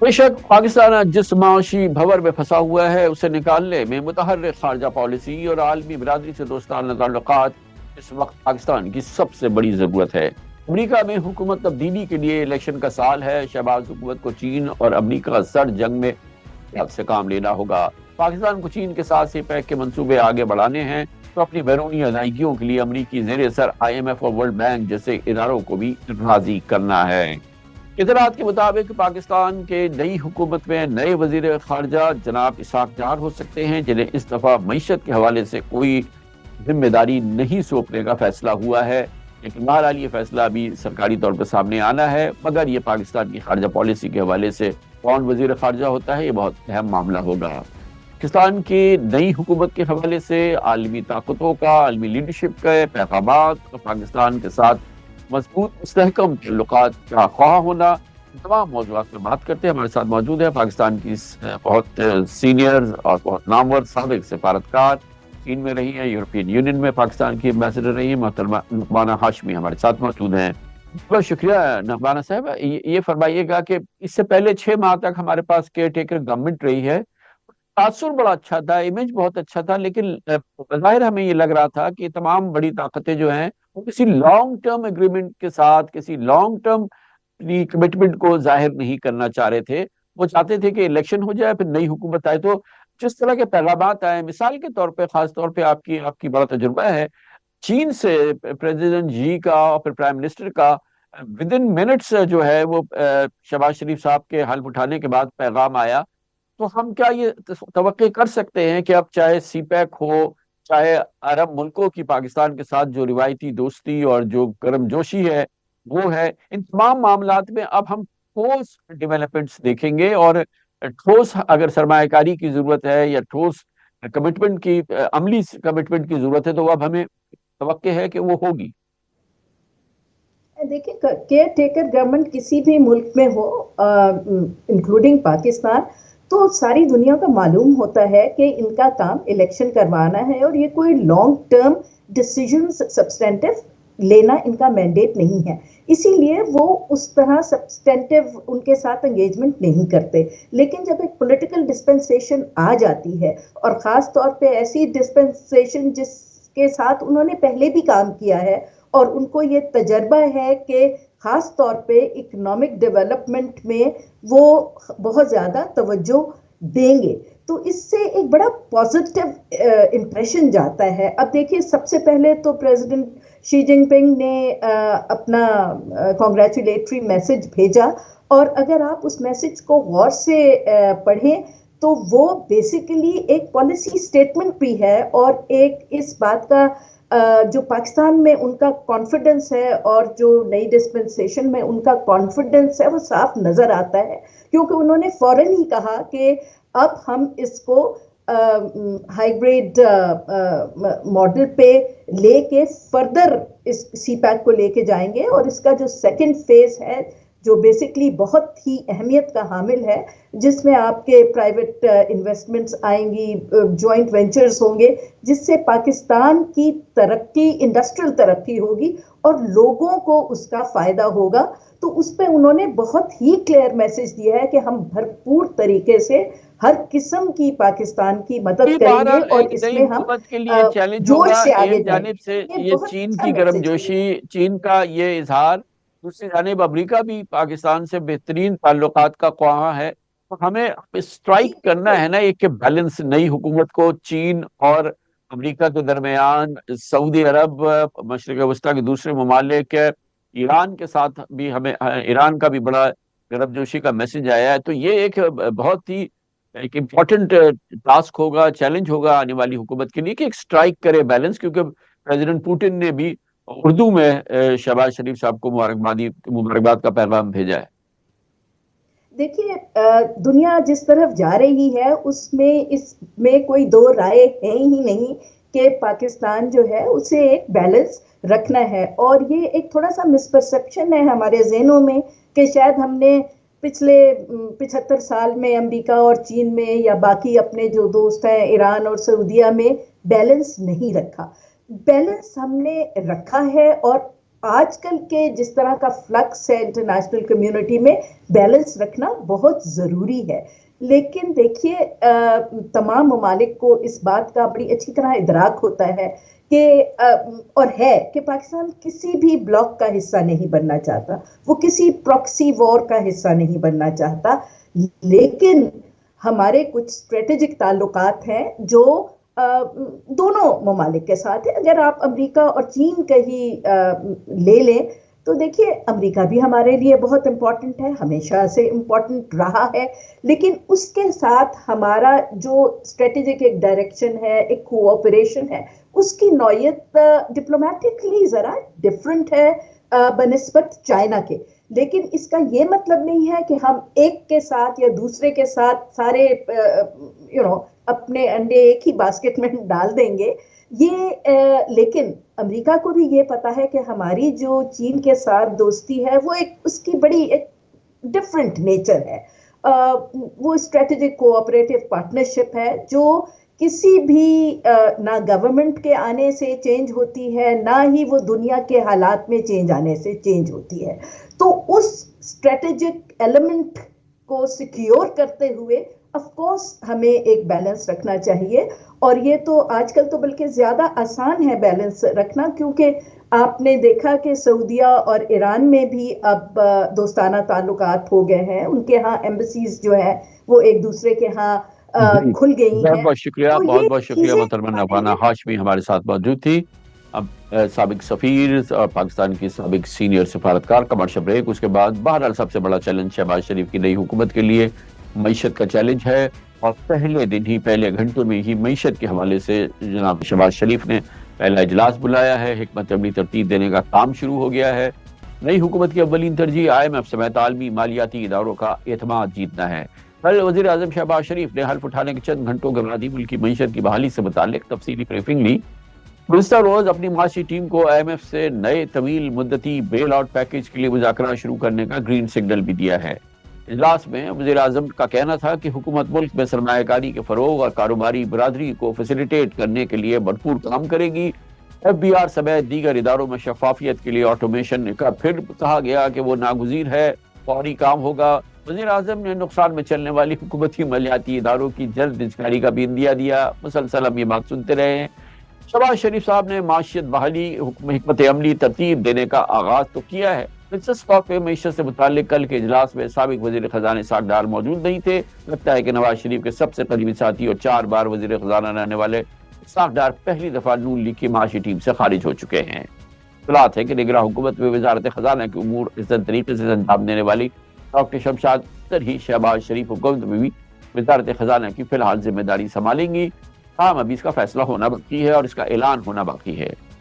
بے شک پاکستان جس معاشی بھور میں پھنسا ہوا ہے اسے نکالنے میں متحرک خارجہ پالیسی اور عالمی برادری سے دوستانہ تعلقات اس وقت پاکستان کی سب سے بڑی ضرورت ہے۔ امریکہ میں حکومت تبدیلی کے لیے الیکشن کا سال ہے۔ شہباز حکومت کو چین اور امریکہ سر جنگ میں سے کام لینا ہوگا۔ پاکستان کو چین کے ساتھ سی پیک کے منصوبے آگے بڑھانے ہیں تو اپنی بیرونی ادائیگیوں کے لیے امریکی زیر اثر IMF اور ورلڈ بینک جیسے اداروں کو بھی راضی کرنا ہے۔ اطلاعات کے مطابق پاکستان کے نئی حکومت میں نئے وزیر خارجہ جناب اسحاق ڈار ہو سکتے ہیں، جنہیں اس دفعہ معیشت کے حوالے سے کوئی ذمہ داری نہیں سونپنے کا فیصلہ ہوا ہے، لیکن بہرحال یہ فیصلہ ابھی سرکاری طور پر سامنے آنا ہے، مگر یہ پاکستان کی خارجہ پالیسی کے حوالے سے کون وزیر خارجہ ہوتا ہے یہ بہت اہم معاملہ ہوگا۔ پاکستان کی نئی حکومت کے حوالے سے عالمی طاقتوں کا، عالمی لیڈرشپ کے پیغامات اور پاکستان کے ساتھ مضبوط مستحکم تعلقات کا خواہاں ہونا، تمام موضوعات پر بات کرتے ہیں۔ ہمارے ساتھ موجود ہے پاکستان کی بہت سینئر اور بہت نامور سابق سفارتکار، چین میں رہی ہیں، یورپین یونین میں پاکستان کی ایمبیسڈر رہی ہیں، محترمہ نعمانہ ہاشمی ہمارے ساتھ موجود ہیں۔ بہت شکریہ نعمانہ صاحب۔ یہ فرمائیے گا کہ اس سے پہلے 6 ماہ تک ہمارے پاس کیئر ٹیکر گورنمنٹ رہی ہے، تاثر بڑا اچھا تھا، امیج بہت اچھا تھا، لیکن بظاہر ہمیں یہ لگ رہا تھا کہ تمام بڑی طاقتیں جو ہیں وہ کسی لانگ ٹرم ایگریمنٹ کے ساتھ، کسی لانگ ٹرم کمٹمنٹ کو ظاہر نہیں کرنا چاہ رہے تھے۔ وہ چاہتے تھے کہ الیکشن ہو جائے پھر نئی حکومت آئے، تو جس طرح کے پیغامات آئے، مثال کے طور پہ، خاص طور پہ آپ کی بڑا تجربہ ہے چین سے، پریزیڈنٹ جی کا اور پھر پرائم منسٹر کا ود ان منٹس جو ہے وہ شہباز شریف صاحب کے حلف اٹھانے کے بعد پیغام آیا، تو ہم کیا یہ توقع کر سکتے ہیں کہ اب چاہے سی پیک ہو، چاہے عرب ملکوں کی پاکستان کے ساتھ جو روایتی دوستی اور جو گرم جوشی ہے وہ ہے، ان تمام معاملات میں اب ہم ٹھوس ڈیولپمنٹس دیکھیں گے، اور ٹھوس اگر سرمایہ کاری کی ضرورت ہے یا ٹھوس کمٹمنٹ کی، عملی کمٹمنٹ کی ضرورت ہے، تو اب ہمیں توقع ہے کہ وہ ہوگی۔ دیکھیں، کیئر ٹیکر گورنمنٹ کسی بھی ملک میں ہو انکلوڈنگ پاکستان، تو ساری دنیا کو معلوم ہوتا ہے کہ ان کا کام الیکشن کروانا ہے، اور یہ کوئی لانگ ٹرم ڈیسیجن سبسٹینٹو لینا ان کا مینڈیٹ نہیں ہے، اسی لیے وہ اس طرح سبسٹینٹو ان کے ساتھ انگیجمنٹ نہیں کرتے۔ لیکن جب ایک پولیٹیکل ڈسپنسیشن آ جاتی ہے، اور خاص طور پہ ایسی ڈسپنسیشن جس کے ساتھ انہوں نے پہلے بھی کام کیا ہے اور ان کو یہ تجربہ ہے کہ خاص طور پہ اکنامک ڈیولپمنٹ میں وہ بہت زیادہ توجہ دیں گے، تو اس سے ایک بڑا پازیٹیو امپریشن جاتا ہے۔ اب دیکھیے، سب سے پہلے تو پریزیڈنٹ شی جن پنگ نے اپنا کانگریچولیٹری میسج بھیجا، اور اگر آپ اس میسج کو غور سے پڑھیں تو وہ بیسیکلی ایک پالیسی سٹیٹمنٹ بھی ہے، اور ایک اس بات کا جو پاکستان میں ان کا کانفیڈنس ہے اور جو نئی ڈسپنسیشن میں ان کا کانفیڈنس ہے وہ صاف نظر آتا ہے، کیونکہ انہوں نے فوراً ہی کہا کہ اب ہم اس کو ہائی گریڈ ماڈل پہ لے کے فردر اس سی پیک کو لے کے جائیں گے، اور اس کا جو سیکنڈ فیز ہے جو بیسکلی بہت ہی اہمیت کا حامل ہے، جس میں آپ کے پرائیویٹ انویسٹمنٹس آئیں گی، جوائنٹ وینچرز ہوں گے، جس سے پاکستان کی ترقی، انڈسٹریل ترقی ہوگی اور لوگوں کو اس کا فائدہ ہوگا۔ تو اس پہ انہوں نے بہت ہی کلیئر میسج دیا ہے کہ ہم بھرپور طریقے سے ہر قسم کی پاکستان کی مدد کریں گے، بہرحال اور ایک اس نئی میں ہم حکومت کے لیے چیلنج جوش ہوگا، سے آگے ایک جائیں جانب سے گے۔ یہ یہ بہت چین اچھا کی گرم میسج ہے۔ جوشی، چین کا یہ اظہار، دوسری جانب امریکہ بھی پاکستان سے بہترین تعلقات کا خواہاں ہے، تو ہمیں جی اسٹرائک کرنا بالکل۔ ہے نا ایک کہ بیلنس نئی حکومت کو چین اور امریکہ کے درمیان، سعودی عرب، مشرق وسطیٰ کے دوسرے ممالک، ایران کے ساتھ بھی ہمیں، ایران کا بھی بڑا گرم جوشی کا میسج آیا ہے، تو یہ ایک بہت ہی ایک امپورٹنٹ ٹاسک ہوگا، چیلنج ہوگا آنے والی حکومت کے لیے کہ ایک سٹرائک کرے بیلنس، کیونکہ پریزیڈنٹ پوٹن نے بھی اردو میں شہباز شریف صاحب کو مبارکباد کا پیغام بھیجا ہے۔ دیکھیے، دنیا جس طرف جا رہی ہے اس میں کوئی دو رائے ہے ہی نہیں کہ پاکستان جو ہے اسے ایک بیلنس رکھنا ہے، اور یہ ایک تھوڑا سا مسپرسیپشن ہے ہمارے ذہنوں میں کہ شاید ہم نے پچھلے 75 سال میں امریکہ اور چین میں یا باقی اپنے جو دوست ہیں ایران اور سعودیہ میں بیلنس نہیں رکھا۔ بیلنس ہم نے رکھا ہے، اور آج کل کے جس طرح کا فلکس ہے انٹرنیشنل کمیونٹی میں، بیلنس رکھنا بہت ضروری ہے. لیکن دیکھیے تمام ممالک کو اس بات کا بڑی اچھی طرح ادراک ہوتا ہے کہ اور ہے کہ پاکستان کسی بھی بلاک کا حصہ نہیں بننا چاہتا، وہ کسی پراکسی وار کا حصہ نہیں بننا چاہتا. لیکن ہمارے کچھ اسٹریٹجک تعلقات ہیں جو دونوں ممالک کے ساتھ ہیں. اگر آپ امریکہ اور چین کا ہی لے لیں تو دیکھیے امریکہ بھی ہمارے لیے بہت امپورٹنٹ ہے، ہمیشہ سے امپورٹنٹ رہا ہے، لیکن اس کے ساتھ ہمارا جو اسٹریٹجک ایک ڈائریکشن ہے، ایک کوآپریشن ہے، اس کی نوعیت ڈپلومیٹکلی ذرا ڈفرنٹ ہے بنسبت چائنا کے. لیکن اس کا یہ مطلب نہیں ہے کہ ہم ایک کے ساتھ یا دوسرے کے ساتھ سارے اپنے انڈے ایک ہی باسکٹ میں ڈال دیں گے. یہ لیکن امریکہ کو بھی یہ پتا ہے کہ ہماری جو چین کے ساتھ دوستی ہے وہ اس کی بڑی ایک ڈفرنٹ نیچر ہے. وہ اسٹریٹجک کوآپریٹو پارٹنرشپ ہے جو کسی بھی نہ گورنمنٹ کے آنے سے چینج ہوتی ہے، نہ ہی وہ دنیا کے حالات میں چینج آنے سے چینج ہوتی ہے. تو اس اسٹریٹجک ایلیمنٹ کو سیکیور کرتے ہوئے آف کورس ہمیں ایک بیلنس رکھنا چاہیے. اور یہ تو آج کل تو بلکہ زیادہ آسان ہے بیلنس رکھنا، کیونکہ آپ نے دیکھا کہ سعودیہ اور ایران میں بھی اب دوستانہ تعلقات ہو گئے ہیں. ان کے ہاں ایمبیسیز جو ہے وہ ایک دوسرے کے ہاں کھل گئی ہیں. بہت شکریہ، بہت بہت شکریہ محترمہ نوانہ ہاشمی ہمارے ساتھ موجود تھی. اب سابق سفیر اور پاکستان کی سابق سینئر سفارتکار. کمرشل بریک، اس کے بعد بہرحال سب سے بڑا چیلنج شہباز شریف کی نئی حکومت کے لیے معیشت کا چیلنج ہے. اور پہلے دن ہی، پہلے گھنٹوں میں ہی معیشت کے حوالے سے جناب شہباز شریف نے پہلا اجلاس بلایا ہے. حکمت عملی ترتیب دینے کا کام شروع ہو گیا ہے. نئی حکومت کی اولین ترجیح IMF سمیت عالمی مالیاتی اداروں کا اعتماد جیتنا ہے. کل وزیر اعظم شہباز شریف نے حلف اٹھانے کے چند گھنٹوں کے بعد ہی ملکی معیشت کی بحالی سے متعلق تفصیلی بریفنگ لی. گزشتہ روز اپنی معاشی ٹیم کو IMF سے نئے طویل مدتی بیل آؤٹ پیکیج کے لیے مذاکرات شروع کرنے کا گرین سگنل بھی دیا ہے. اجلاس میں وزیر اعظم کا کہنا تھا کہ حکومت ملک میں سرمایہ کاری کے فروغ اور کاروباری برادری کو فیسیلیٹیٹ کرنے کے لیے بھرپور کام کرے گی. FBR سمیت دیگر اداروں میں شفافیت کے لیے آٹومیشن کا پھر کہا گیا کہ وہ ناگزیر ہے، فوری کام ہوگا. وزیر اعظم نے نقصان میں چلنے والی حکومتی مالیاتی اداروں کی جلد انسکاری کا بھی اندیا دیا. مسلسل ہم یہ بات سنتے رہے ہیں. شہباز شریف صاحب نے معیشت بحالی حکمت عملی ترتیب دینے کا آغاز تو کیا ہے. پرنسس کاپ میں معیشت سے متعلق کل کے اجلاس میں سابق وزیر خزانہ اسحاق ڈار موجود نہیں تھے. لگتا ہے کہ نواز شریف کے سب سے قریبی ساتھی اور 4 بار وزیر خزانہ رہنے والے اسحاق ڈار پہلی دفعہ نون لیگ کی معاشی ٹیم سے خارج ہو چکے ہیں. اطلاعات ہے کہ نگراں حکومت میں وزارت خزانہ کے امور احسن طریقے سے انجام دینے والی ڈاکٹر شمشاد ہی شہباز شریف حکومت میں بھی وزارت خزانہ کی فی الحال ذمہ داری سنبھالیں گی. ہاں ابھی اس کا فیصلہ ہونا باقی ہے اور اس کا اعلان ہونا باقی ہے.